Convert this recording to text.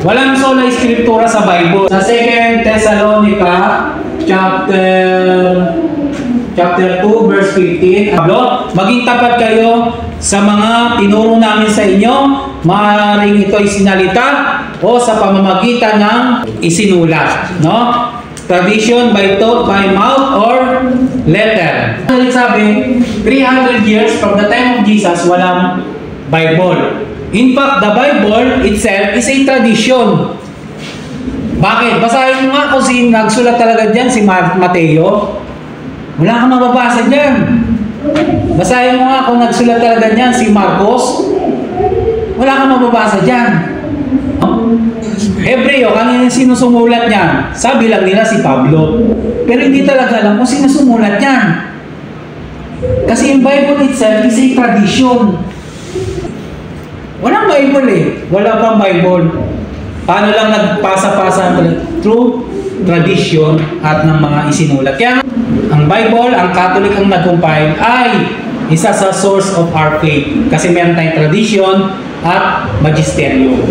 Walang sola escritura sa Bible. Sa 2 Thessalonica chapter 2 verse 15, maging tapat kayo sa mga tinuro namin sa inyo, maaaring ito ay sinalita o sa pamamagitan ng isinulat, no? Tradition by thought, by mouth, or letter. Sabi, 300 years from the time of Jesus, walang Bible. In fact, the Bible itself is a tradition. Bakit? Basahin mo nga kung si nagsulat talaga dyan, si Mateo. Wala kang mababasa dyan. Basahin mo nga kung nagsulat talaga dyan, si Marcos. Wala kang mababasa dyan. Hebreo, kanina sino sumulat niyan? Sabi lang nila si Pablo. Pero hindi talaga alam kung sino sumulat niyan. Kasi yung Bible itself is a tradition. Walang Bible eh. Wala pang Bible. Paano lang nagpasa-pasa through tradition at ng mga isinulat. Kaya ang Bible, ang Catholic ang nag-compile ay isa sa source of our faith. Kasi meron tayong tradition at magisterium.